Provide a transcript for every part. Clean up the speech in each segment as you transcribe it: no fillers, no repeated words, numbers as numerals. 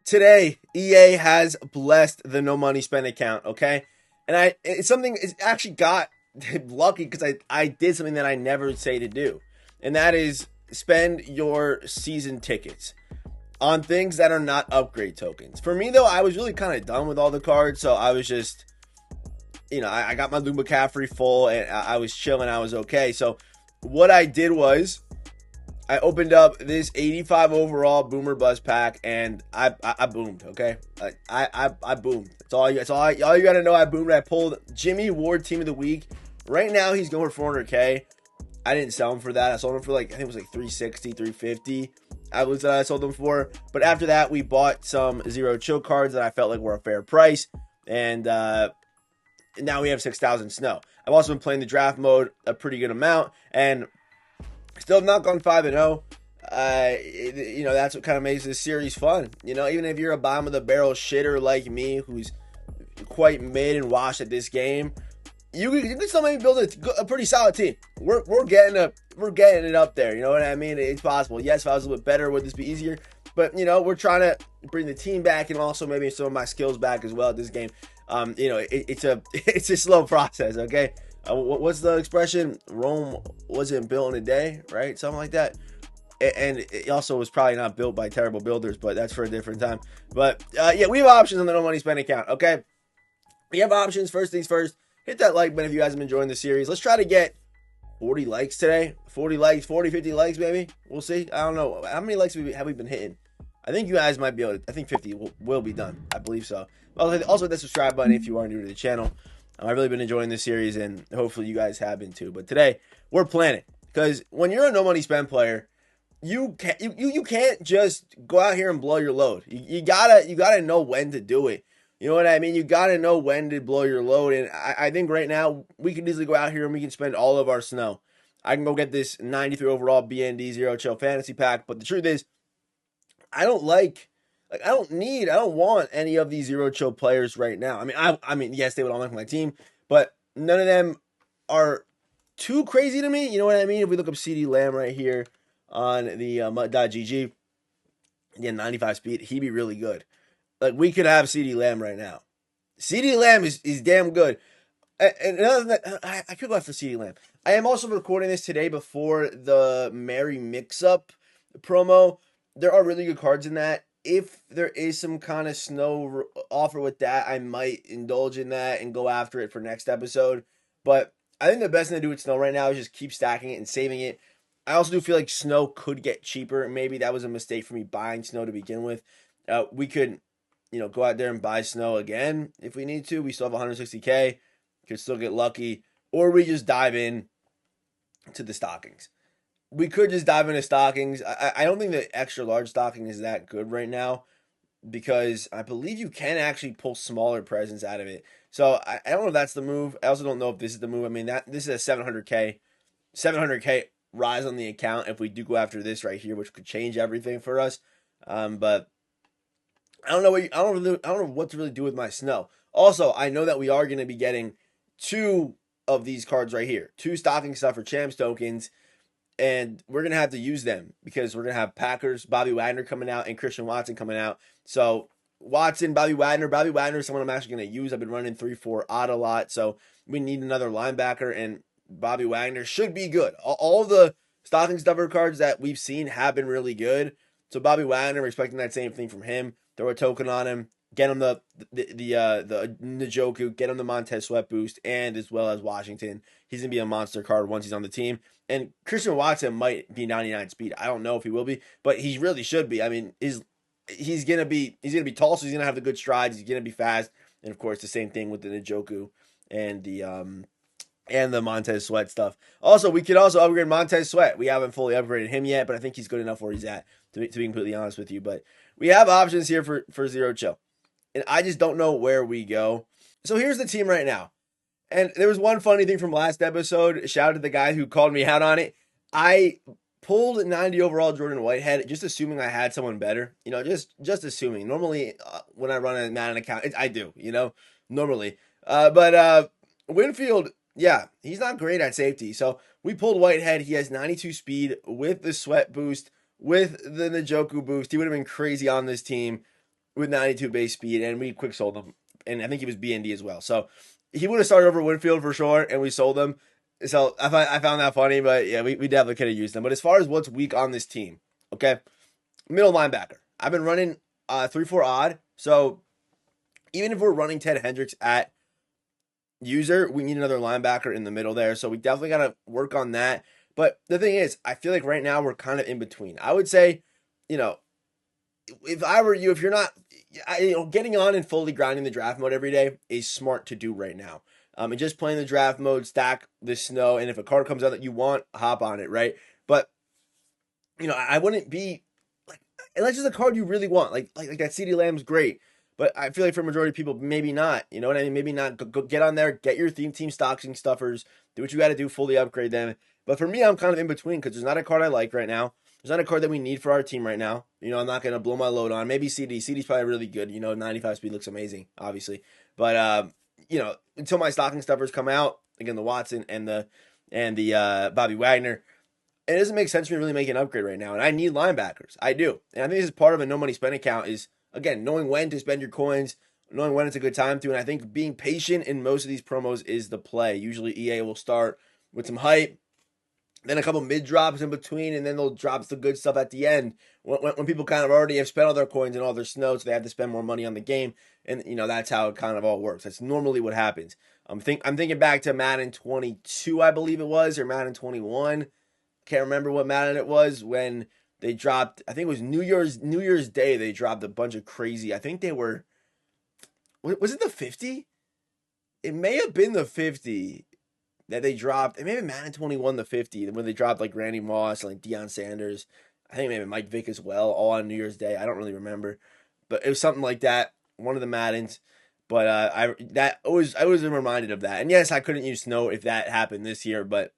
Today, EA has blessed the no money spent account, okay? And it's something, it's actually got lucky because I did something that I never say to do. And that is spend your season tickets on things that are not upgrade tokens. For me, though, I was really kind of done with all the cards. So I was just, I got my Lou McCaffrey full and I was chilling. I was okay. So what I did was I opened up this 85 overall Boomer Buzz pack, and I boomed. Okay, I boomed. All you gotta know. I boomed. I pulled Jimmy Ward Team of the Week. Right now he's going for 400K. I didn't sell him for that. I sold him for I think it was like 360, 350. I sold them for. But after that, we bought some zero chill cards that I felt like were a fair price, and now we have 6,000 snow. I've also been playing the draft mode a pretty good amount, and still have not gone 5-0. That's what kind of makes this series fun. Even if you're a bottom of the barrel shitter like me, who's quite mid and washed at this game, you can still maybe build a pretty solid team. We're getting it up there. You know what I mean? It's possible. Yes, if I was a little bit better, would this be easier? But we're trying to bring the team back and also maybe some of my skills back as well at this game. It's a slow process. Okay. What's the expression? Rome wasn't built in a day, right? Something like that. And it also was probably not built by terrible builders, but that's for a different time. But we have options on the no money spent account. Okay, we have options. First things first, hit that like button if you guys have been enjoying the series. Let's try to get 40 likes today. 40 likes, 40, 50 likes, maybe. We'll see. I don't know. How many likes have we been hitting? I think you guys might be able to. I think 50 will be done. I believe so. Also hit the subscribe button if you are new to the channel. I've really been enjoying this series, and hopefully you guys have been too. But today, we're planning. Because when you're a no money spend player, you can't just go out here and blow your load. You gotta know when to do it. You know what I mean? You gotta know when to blow your load. And I think right now, we can easily go out here and we can spend all of our snow. I can go get this 93 overall BND Zero Chill Fantasy Pack. But the truth is, I don't want any of these zero chill players right now. I mean, yes, they would all make my team, but none of them are too crazy to me. You know what I mean? If we look up CD Lamb right here on the mut.gg, again, 95 speed, he'd be really good. Like, we could have CD Lamb right now. CD Lamb is damn good. And another thing, I could go after CD Lamb. I am also recording this today before the Merry Mix-Up promo. There are really good cards in that. If there is some kind of snow offer with that, I might indulge in that and go after it for next episode. But I think the best thing to do with snow right now is just keep stacking it and saving it. I also do feel like snow could get cheaper. Maybe that was a mistake for me buying snow to begin with. We could, go out there and buy snow again if we need to. We still have 160K. Could still get lucky. Or we just dive in to the stockings. We could just dive into stockings. I don't think the extra large stocking is that good right now because I believe you can actually pull smaller presents out of it. So I don't know if that's the move. I also don't know if this is the move. I mean, this is a 700K rise on the account if we do go after this right here, which could change everything for us. But I don't know. I don't know what to really do with my snow. Also, I know that we are going to be getting 2 of these cards right here, 2 stocking stuff for champs tokens. And we're going to have to use them because we're going to have Packers, Bobby Wagner coming out, and Christian Watson coming out. So Watson, Bobby Wagner is someone I'm actually going to use. I've been running 3-4 odd a lot. So we need another linebacker, and Bobby Wagner should be good. All the stocking stuffer cards that we've seen have been really good. So Bobby Wagner, we're expecting that same thing from him. Throw a token on him. Get him the Njoku, get him the Montez Sweat boost, and as well as Washington. He's going to be a monster card once he's on the team. And Christian Watson might be 99 speed. I don't know if he will be, but he really should be. I mean, he's going to be tall, so he's going to have the good strides. He's going to be fast. And of course, the same thing with the Njoku and the Montez Sweat stuff. Also, we could also upgrade Montez Sweat. We haven't fully upgraded him yet, but I think he's good enough where he's at, to be completely honest with you. But we have options here for zero chill. And I just don't know where we go. So here's the team right now. And there was one funny thing from last episode. Shout out to the guy who called me out on it. I pulled 90 overall Jordan Whitehead, just assuming I had someone better. Just assuming. Normally, when I run a Madden account, I do, normally. But Winfield, yeah, he's not great at safety. So we pulled Whitehead. He has 92 speed with the sweat boost, with the Njoku boost. He would have been crazy on this team. with 92 base speed, and we quick sold him. And I think he was B&D as well. So he would have started over Winfield for sure, and we sold him. So I found that funny, but yeah, we definitely could have used him. But as far as what's weak on this team, okay, middle linebacker. I've been running 3-4 odd. So even if we're running Ted Hendricks at user, we need another linebacker in the middle there. So we definitely got to work on that. But the thing is, I feel like right now we're kind of in between. I would say, you know, if I were you, if you're not, getting on and fully grinding the draft mode every day is smart to do right now. And just playing the draft mode, stack the snow, and if a card comes out that you want, hop on it, right? But I wouldn't be like, unless it's a card you really want, like that CD Lamb's great. But I feel like for a majority of people, maybe not. You know what I mean? Maybe not. Go get on there, get your theme team stocks and stuffers, do what you got to do, fully upgrade them. But for me, I'm kind of in between because there's not a card I like right now. There's not a card that we need for our team right now. I'm not going to blow my load on. Maybe CD. CD's probably really good. 95 speed looks amazing, obviously. But, until my stocking stuffers come out, again, the Watson and the Bobby Wagner, it doesn't make sense for me to really make an upgrade right now. And I need linebackers. I do. And I think this is part of a no money spend account is, again, knowing when to spend your coins, knowing when it's a good time to. And I think being patient in most of these promos is the play. Usually EA will start with some hype, then a couple mid drops in between, and then they'll drop the good stuff at the end when people kind of already have spent all their coins and all their snow, so they have to spend more money on the game. And that's how it kind of all works. That's normally what happens. I'm thinking back to Madden 22, I believe it was, or Madden 21. Can't remember what Madden it was when they dropped. I think it was New Year's Day. They dropped a bunch of crazy. I think they were. Was it the 50? It may have been the 50 that they dropped. It may have been Madden 21 the 50 when they dropped like Randy Moss and like Deion Sanders. I think maybe Mike Vick as well, all on New Year's Day. I don't really remember, but it was something like that. One of the Maddens. But I was reminded of that. And yes, I couldn't use snow if that happened this year, but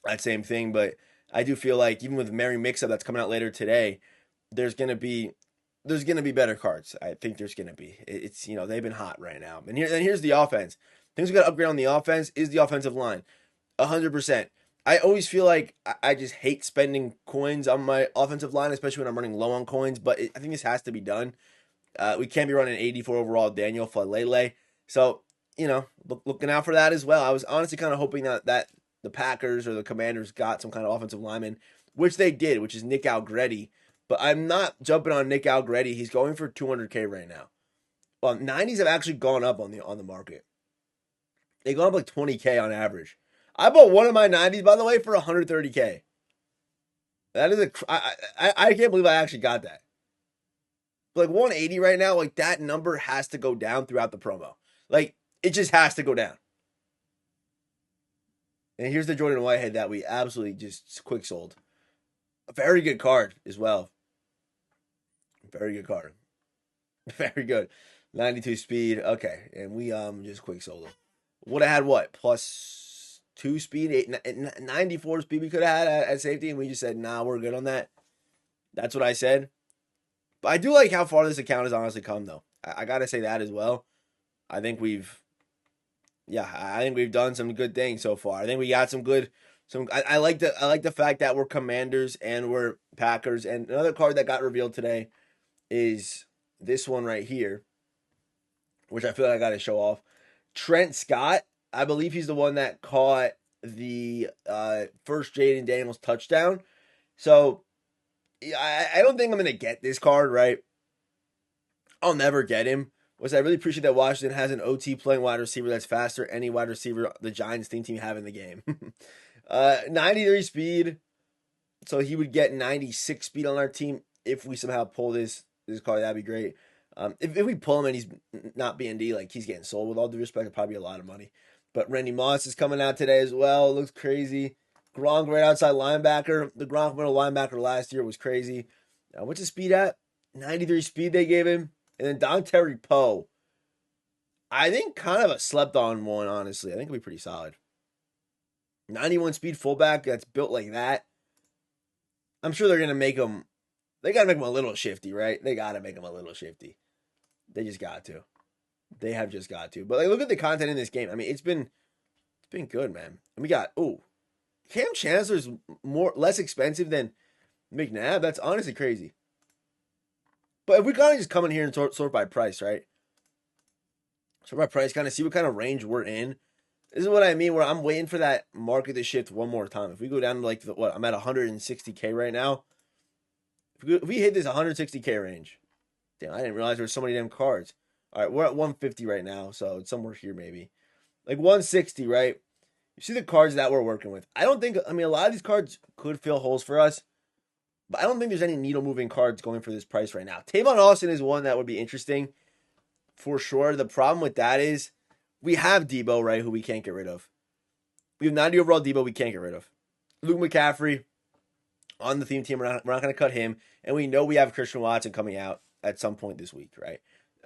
that same thing. But I do feel like even with Merry Mix-Up that's coming out later today, there's gonna be better cards. I think there's gonna be. It's they've been hot right now. And here's the offense. Things we got to upgrade on the offense is the offensive line, 100%. I always feel like I just hate spending coins on my offensive line, especially when I'm running low on coins. But I think this has to be done. We can't be running 84 overall Daniel Falele. So looking out for that as well. I was honestly kind of hoping that the Packers or the Commanders got some kind of offensive lineman, which they did, which is Nick Algretti. But I'm not jumping on Nick Algretti. He's going for $200K right now. Well, 90s have actually gone up on the market. They go up like 20K on average. I bought one of my 90s, by the way, for 130K. That is I can't believe I actually got that. But like 180 right now, like that number has to go down throughout the promo. Like it just has to go down. And here's the Jordan Whitehead that we absolutely just quick sold. A very good card as well. Very good card. Very good. 92 speed. Okay. And we just quick sold him. Would have had what? +2 speed, 94 speed we could have had at safety, and we just said, nah, we're good on that. That's what I said. But I do like how far this account has honestly come, though. I got to say that as well. I think we've done some good things so far. I think we got some good. I like the fact that we're Commanders and we're Packers. And another card that got revealed today is this one right here, which I feel like I got to show off. Trent Scott, I believe he's the one that caught the first Jaden Daniels touchdown. So I don't think I'm going to get this card, right? I'll never get him. I really appreciate that Washington has an OT playing wide receiver that's faster than any wide receiver the Giants team have in the game. 93 speed. So he would get 96 speed on our team if we somehow pull this card. That'd be great. If we pull him and he's not B&D, like he's getting sold, with all due respect, it'd probably be a lot of money. But Randy Moss is coming out today as well. It looks crazy. Gronk right outside linebacker. The Gronk middle linebacker last year was crazy. What's his speed at? 93 speed they gave him. And then Dontari Poe. I think kind of a slept on one, honestly. I think it'll be pretty solid. 91 speed fullback that's built like that. I'm sure they're going to make him. They got to make him a little shifty, right? They got to make him a little shifty. They just got to. They have just got to. But like, look at the content in this game. I mean, it's been good, man. And we got Cam Chancellor's less expensive than McNabb. That's honestly crazy. But if we kind of just come in here and sort by price, right? Sort by price, kind of see what kind of range we're in. This is what I mean, where I'm waiting for that market to shift one more time. If we go down to like, I'm at 160K right now. If we hit this 160K range, damn, I didn't realize there were so many damn cards. All right, we're at 150 right now, so it's somewhere here maybe. Like 160, right? You see the cards that we're working with. I mean, a lot of these cards could fill holes for us, but I don't think there's any needle-moving cards going for this price right now. Tavon Austin is one that would be interesting for sure. The problem with that is we have Debo, right, who we can't get rid of. We have 90 overall Debo we can't get rid of. Luke McCaffrey on the theme team. We're not going to cut him. And we know we have Christian Watson coming out at some point this week, right?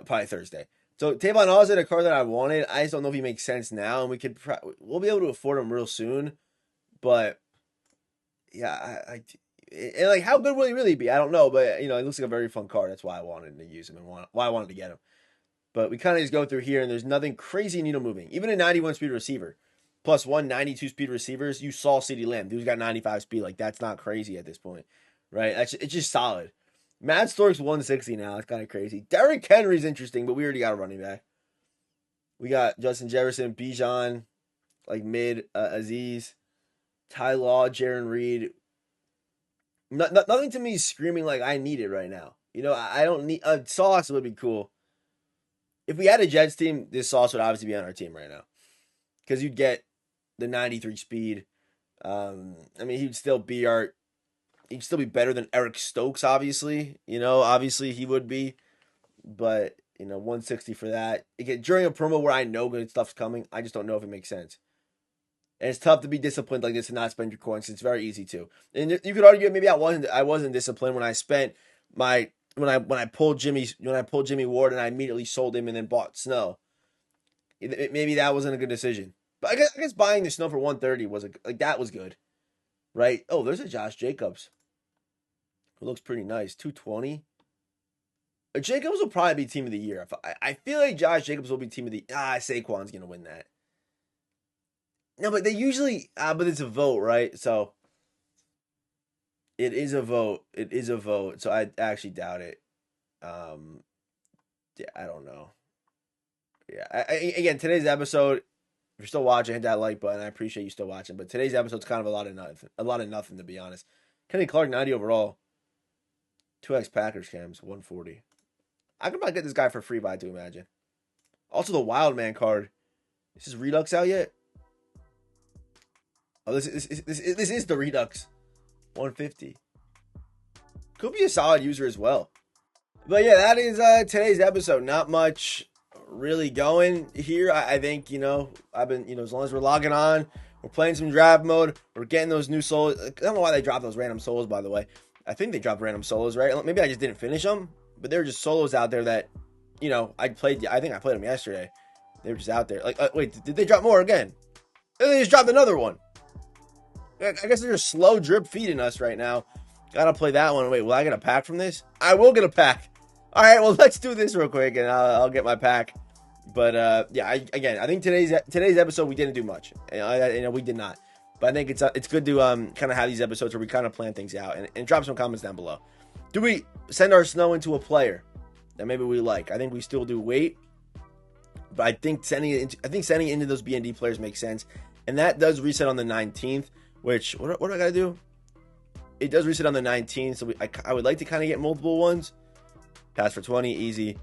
Probably Thursday. So Tavon Austin, a card that I wanted. I just don't know if he makes sense now. And we'll be able to afford him real soon. But yeah, and like, how good will he really be? I don't know. But, it looks like a very fun card. That's why I wanted to use him and why I wanted to get him. But we kind of just go through here, and there's nothing crazy needle moving. Even a 91 speed receiver, plus 192 speed receivers, you saw CeeDee Lamb. Dude's got 95 speed. Like, that's not crazy at this point, right? It's just solid. Matt Stork's 160 now. It's kind of crazy. Derrick Henry's interesting, but we already got a running back. We got Justin Jefferson, Bijan, like mid, Aziz, Ty Law, Jaron Reed. Nothing to me screaming like I need it right now. I don't need a Sauce would be cool. If we had a Jets team, this Sauce would obviously be on our team right now. Because you'd get the 93 speed. I mean, he'd still be better than Eric Stokes, obviously. Obviously he would be. But, 160 for that. Again, during a promo where I know good stuff's coming, I just don't know if it makes sense. And it's tough to be disciplined like this and not spend your coins. It's very easy to. And you could argue maybe I wasn't disciplined when I spent my when I pulled Jimmy Ward and I immediately sold him and then bought Snow. Maybe that wasn't a good decision. But I guess buying the Snow for 130 that was good, right? Oh, there's a Josh Jacobs, who looks pretty nice. 220. Jacobs will probably be team of the year. I feel like Josh Jacobs will be team of the. Saquon's gonna win that. No, but they usually. But it's a vote, right? So. It is a vote. So I actually doubt it. Yeah, I don't know. Yeah, again, today's episode. If you're still watching, hit that like button. I appreciate you still watching. But today's episode's kind of a lot of nothing to be honest. Kenny Clark 90 overall. 2x Packers cams 140. I could probably get this guy for free, but I do imagine. Also the Wild Man card. Is this Redux out yet? Oh, this is the Redux. 150. Could be a solid user as well. But yeah, that is today's episode. Not much really going here. I think, I've been, as long as we're logging on, we're playing some draft mode, we're getting those new solos. I don't know why they dropped those random solos, by the way. I think they dropped random solos, right? Maybe I just didn't finish them, but they were just solos out there that, I think I played them yesterday. They were just out there. Like, wait, did they drop more again? And they just dropped another one. I guess they're just slow drip feeding us right now. Gotta play that one. Wait, will I get a pack from this? I will get a pack. All right, well, let's do this real quick, and I'll get my pack. But yeah, I think today's episode we didn't do much. We did not. But I think it's good to kind of have these episodes where we kind of plan things out and drop some comments down below. Do we send our Snow into a player that maybe we like? I think we still do wait, but I think sending it into those BND players makes sense, and that does reset on the 19th. Which, what do I gotta do? It does reset on the 19th, so I would like to kind of get multiple ones. Pass for 20, easy.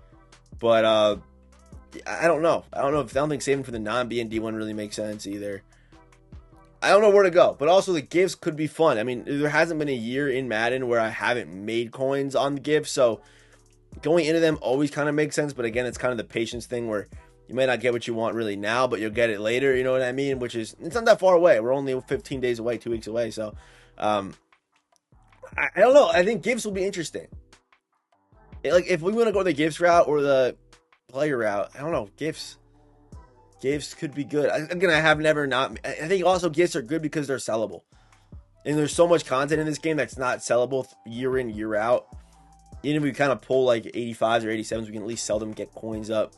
But I don't know. I don't think saving for the non-BND one really makes sense either. I don't know where to go. But also the gifts could be fun. I mean, there hasn't been a year in Madden where I haven't made coins on the gifts, so going into them always kind of makes sense. But again, it's kind of the patience thing where you may not get what you want really now, but you'll get it later, you know what I mean? It's not that far away. We're only 15 days away, 2 weeks away. So, I don't know. I think gifts will be interesting. Like, if we want to go the gifts route or the player route, I don't know. Gifts could be good. Again, I think also gifts are good because they're sellable. And there's so much content in this game that's not sellable year in, year out. Even if we kind of pull like 85s or 87s, we can at least sell them, get coins up.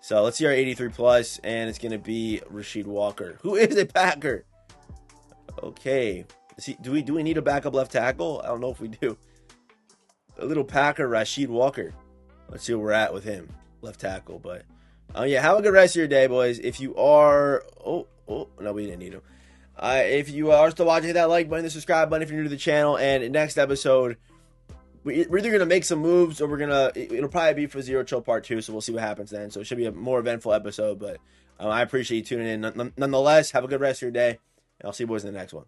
So let's see our 83 plus, and it's going to be Rasheed Walker, who is a Packer. Okay. Do we need a backup left tackle? I don't know if we do. A little Packer, Rasheed Walker. Let's see where we're at with him, left tackle. But yeah, have a good rest of your day, boys. If you are, no, we didn't need him. If you are still watching, hit that like button, the subscribe button if you're new to the channel. And next episode, we're either gonna make some moves or it'll probably be for Zero Chill Part 2. So we'll see what happens then. So it should be a more eventful episode. But I appreciate you tuning in. Nonetheless, have a good rest of your day, and I'll see you boys in the next one.